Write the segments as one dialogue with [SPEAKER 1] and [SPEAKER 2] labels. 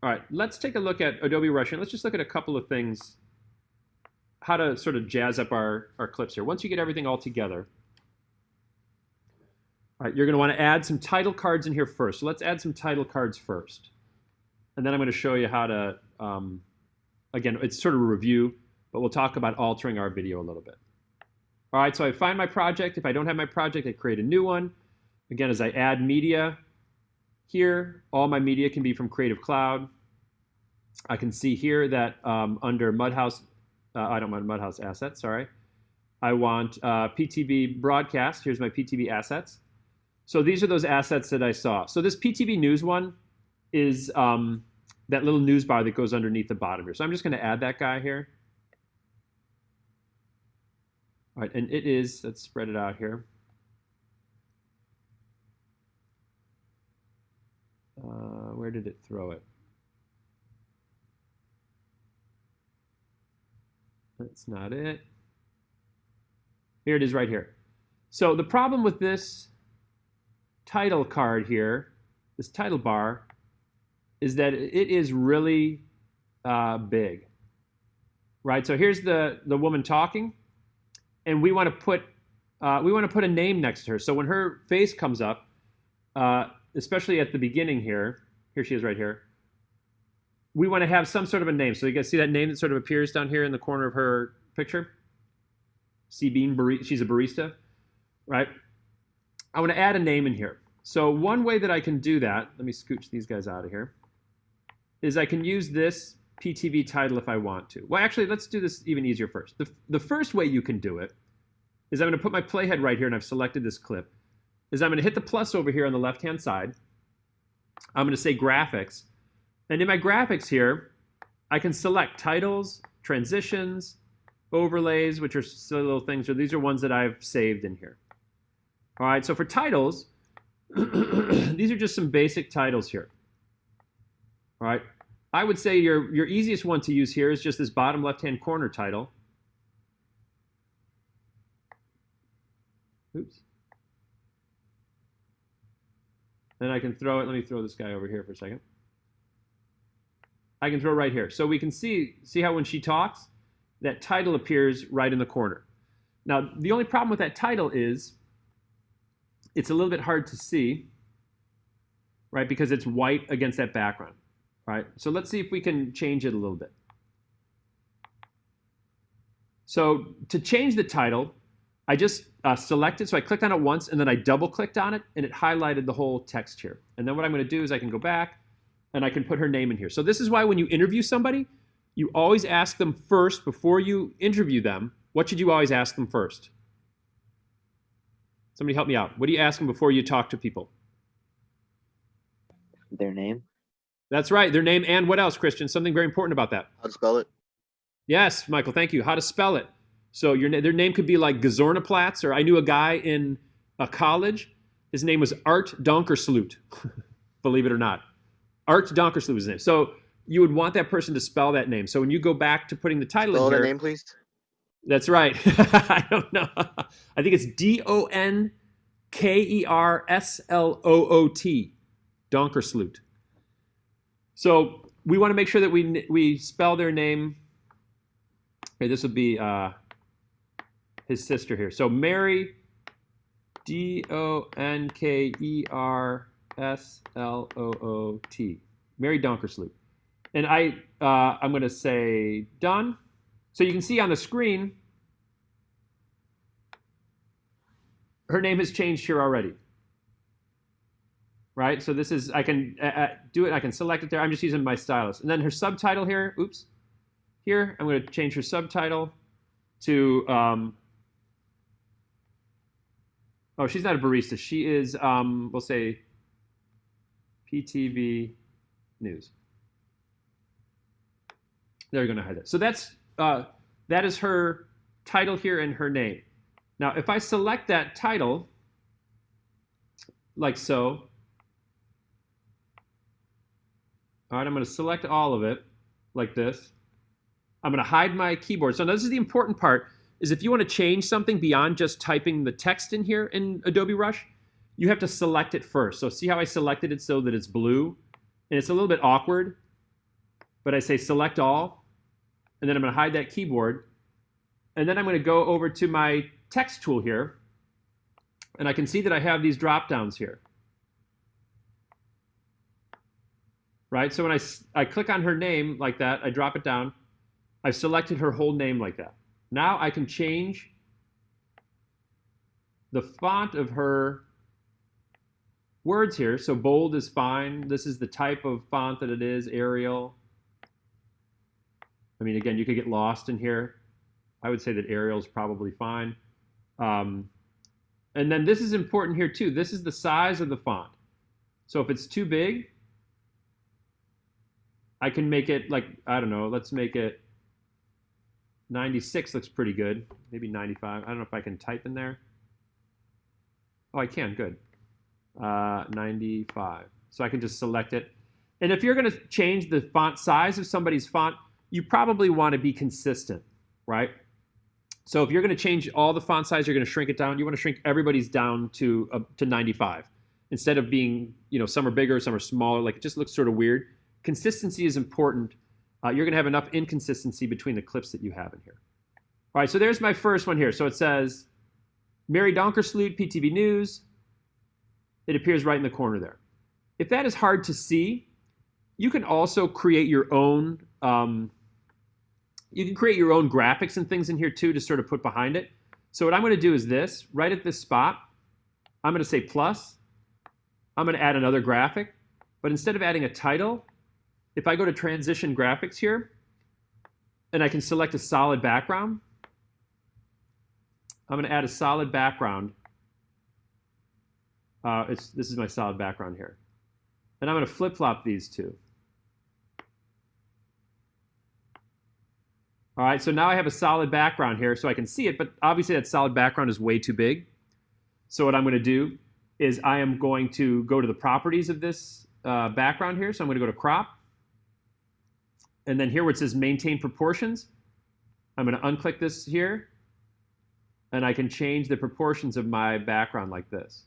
[SPEAKER 1] All right, let's take a look at Adobe Rush, and let's just look at a couple of things, how to sort of jazz up our clips here. Once you get everything all together, all right, you're going to want to add some title cards in here first. So let's add some title cards first. And then I'm going to show you how to, again, it's sort of a review, but we'll talk about altering our video a little bit. All right, so I find my project. If I don't have my project, I create a new one. Again, as I add media here, all my media can be from Creative Cloud. I can see here that under Mudhouse, I don't want Mudhouse assets, sorry. I want PTV broadcast. Here's my PTV assets. So these are those assets that I saw. So this PTV news one is that little news bar that goes underneath the bottom here. So I'm just going to add that guy here. All right, and it is, let's spread it out here. Where did it throw it? That's not it. Here it is right here. So the problem with this title card here, this title bar, is that it is really big, right? So here's the woman talking, and we want to put a name next to her. So when her face comes up, especially at the beginning here she is right here, we want to have some sort of a name. So you guys see that name that sort of appears down here in the corner of her picture? C-Bean, she's a barista, right? I want to add a name in here. So one way that I can do that, let me scooch these guys out of here, is I can use this PTV title if I want to. Well, actually, let's do this even easier first. The first way you can do it is I'm going to put my playhead right here, and I've selected this clip, is I'm going to hit the plus over here on the left-hand side. I'm going to say graphics. And in my graphics here, I can select titles, transitions, overlays, which are silly little things. So these are ones that I've saved in here. All right, so for titles, these are just some basic titles here. All right, I would say your easiest one to use here is just this bottom left-hand corner title. Oops. Then I can throw it. Let me throw this guy over here for a second. I can throw right here. So we can see how when she talks, that title appears right in the corner. Now, the only problem with that title is it's a little bit hard to see, right, because it's white against that background, right? So let's see if we can change it a little bit. So to change the title, I just selected, so I clicked on it once, and then I double-clicked on it, and it highlighted the whole text here. And then what I'm going to do is I can go back, and I can put her name in here. So this is why when you interview somebody, you always ask them first, before you interview them, what should you always ask them first? Somebody help me out. What do you ask them before you talk to people?
[SPEAKER 2] Their name.
[SPEAKER 1] That's right, their name, and what else, Christian? Something very important about that.
[SPEAKER 3] How to spell it?
[SPEAKER 1] Yes, Michael, thank you. How to spell it. So their name could be like Gazornaplatz, or I knew a guy in a college. His name was Art Donkersloot, believe it or not. Art Donkersloot was his name. So you would want that person to spell that name. So when you go back to putting the title
[SPEAKER 3] Spell
[SPEAKER 1] in here.
[SPEAKER 3] the name, please.
[SPEAKER 1] That's right. I don't know. I think it's Donkersloot. Donkersloot. So we want to make sure that we spell their name. Okay, this would be his sister here. So Mary, Donkersloot. Mary Donkersloot. And I'm going to say done. So you can see on the screen, her name has changed here already. Right? So this is, I can do it, I can select it there. I'm just using my stylus. And then her subtitle here, oops. Here, I'm going to change her subtitle to, oh, she's not a barista. She is, we'll say, PTV News. They're going to hide it. So that is her title here and her name. Now, if I select that title, like so, all right, I'm going to select all of it, like this. I'm going to hide my keyboard. So now this is the important part, is if you want to change something beyond just typing the text in here in Adobe Rush, you have to select it first. So see how I selected it so that it's blue? And it's a little bit awkward. but I say select all, and then I'm going to hide that keyboard, and then I'm going to go over to my text tool here, and I can see that I have these drop downs here. Right? So when I click on her name like that, I drop it down, I've selected her whole name like that. Now I can change the font of her words here. So bold is fine. This is the type of font that it is, Arial. I mean, again, you could get lost in here. I would say that Arial is probably fine. And then this is important here too. This is the size of the font. So if it's too big, I can make it like, I don't know, let's make it 96 looks pretty good. Maybe 95. I don't know if I can type in there. Oh, I can. Good. 95. So I can just select it. And if you're going to change the font size of somebody's font, you probably want to be consistent, right? So if you're going to change all the font size, you're going to shrink it down. You want to shrink everybody's down to 95 instead of being, some are bigger, some are smaller. Like it just looks sort of weird. Consistency is important. You're going to have enough inconsistency between the clips that you have in here. All right, so there's my first one here. So it says, Mary Donkersloot, PTV News. It appears right in the corner there. If that is hard to see, you can also create your own, graphics and things in here too to sort of put behind it. So what I'm going to do is this, right at this spot, I'm going to say plus. I'm going to add another graphic. But instead of adding a title, if I go to transition graphics here, and I can select a solid background, I'm going to add a solid background. This is my solid background here. And I'm going to flip-flop these two. All right, so now I have a solid background here so I can see it, but obviously that solid background is way too big. So what I'm going to do is I am going to go to the properties of this background here. So I'm going to go to crop. And then here where it says maintain proportions, I'm going to unclick this here. And I can change the proportions of my background like this.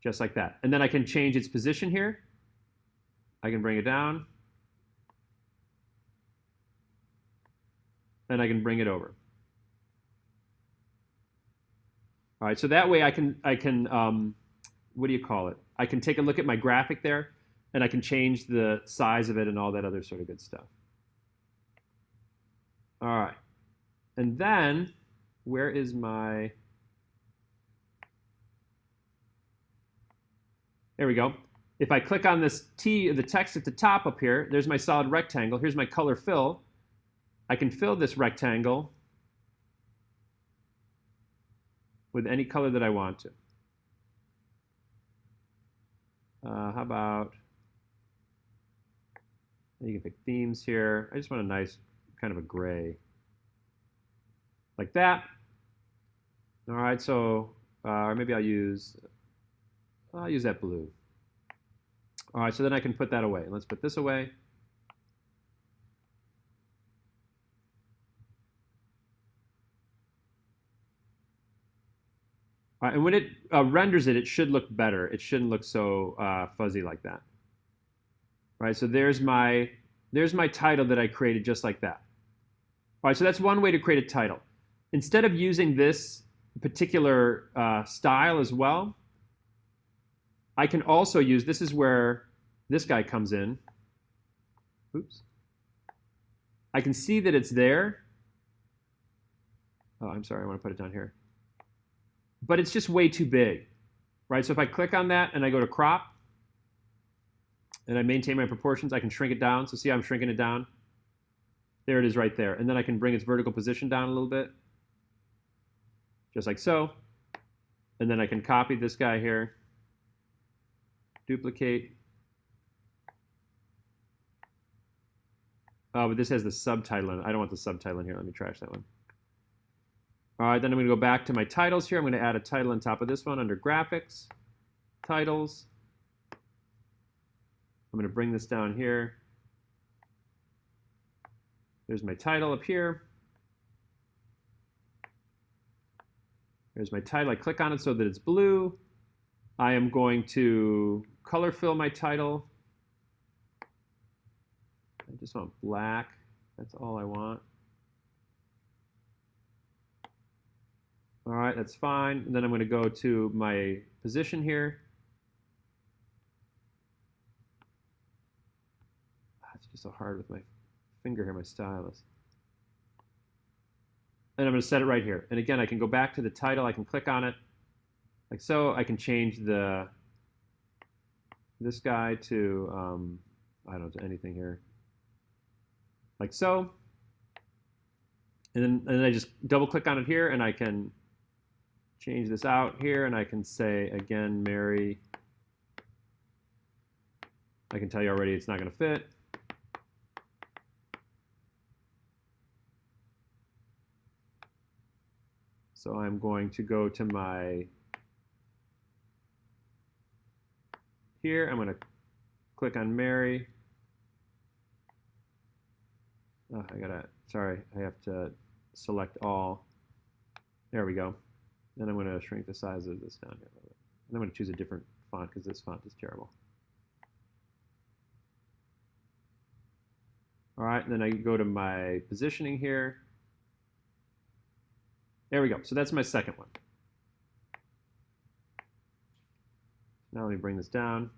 [SPEAKER 1] Just like that. And then I can change its position here. I can bring it down. And I can bring it over. All right, so that way I can what do you call it? I can take a look at my graphic there, and I can change the size of it and all that other sort of good stuff. All right, and then where is my? There we go. If I click on this T, the text at the top up here, there's my solid rectangle. Here's my color fill. I can fill this rectangle with any color that I want to. How about, you can pick themes here. I just want a nice kind of a gray. Like that. All right, so maybe I'll use that blue. All right, so then I can put that away. Let's put this away. All right, and when it renders it, it should look better. It shouldn't look so fuzzy like that. All right, so there's my title that I created just like that. All right, so that's one way to create a title. Instead of using this particular style as well, I can also use, this is where this guy comes in. Oops. I can see that it's there. Oh, I'm sorry, I want to put it down here. But it's just way too big, right? So if I click on that and I go to crop and I maintain my proportions, I can shrink it down. So see how I'm shrinking it down? There it is right there. And then I can bring its vertical position down a little bit, just like so. And then I can copy this guy here, duplicate. Oh, but this has the subtitle in it. I don't want the subtitle in here. Let me trash that one. All right, then I'm going to go back to my titles here. I'm going to add a title on top of this one under graphics, titles. I'm going to bring this down here. There's my title up here. There's my title. I click on it so that it's blue. I am going to color fill my title. I just want black. That's all I want. All right, that's fine. And then I'm going to go to my position here. It's just so hard with my finger here, my stylus. And I'm going to set it right here. And again, I can go back to the title. I can click on it like so. I can change this guy to, I don't know, to anything here. Like so. And then I just double click on it here, and I can change this out here, and I can say, again, Mary. I can tell you already it's not going to fit. So I'm going to go to my, here, I'm going to click on Mary. Oh, sorry, I have to select all. There we go. Then I'm going to shrink the size of this down here a little bit. And I'm going to choose a different font because this font is terrible. All right, and then I go to my positioning here. There we go. So that's my second one. Now let me bring this down.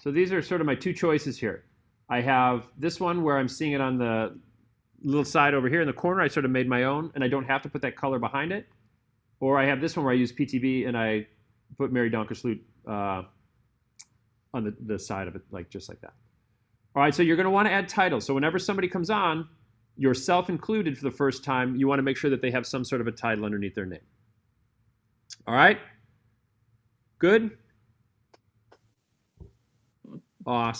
[SPEAKER 1] So these are sort of my two choices here. I have this one where I'm seeing it on the little side over here in the corner. I sort of made my own, and I don't have to put that color behind it. Or I have this one where I use PTB, and I put Mary Donkersloot on the side of it, like just like that. All right, so you're going to want to add titles. So whenever somebody comes on, yourself included for the first time, you want to make sure that they have some sort of a title underneath their name. All right? Good? Awesome.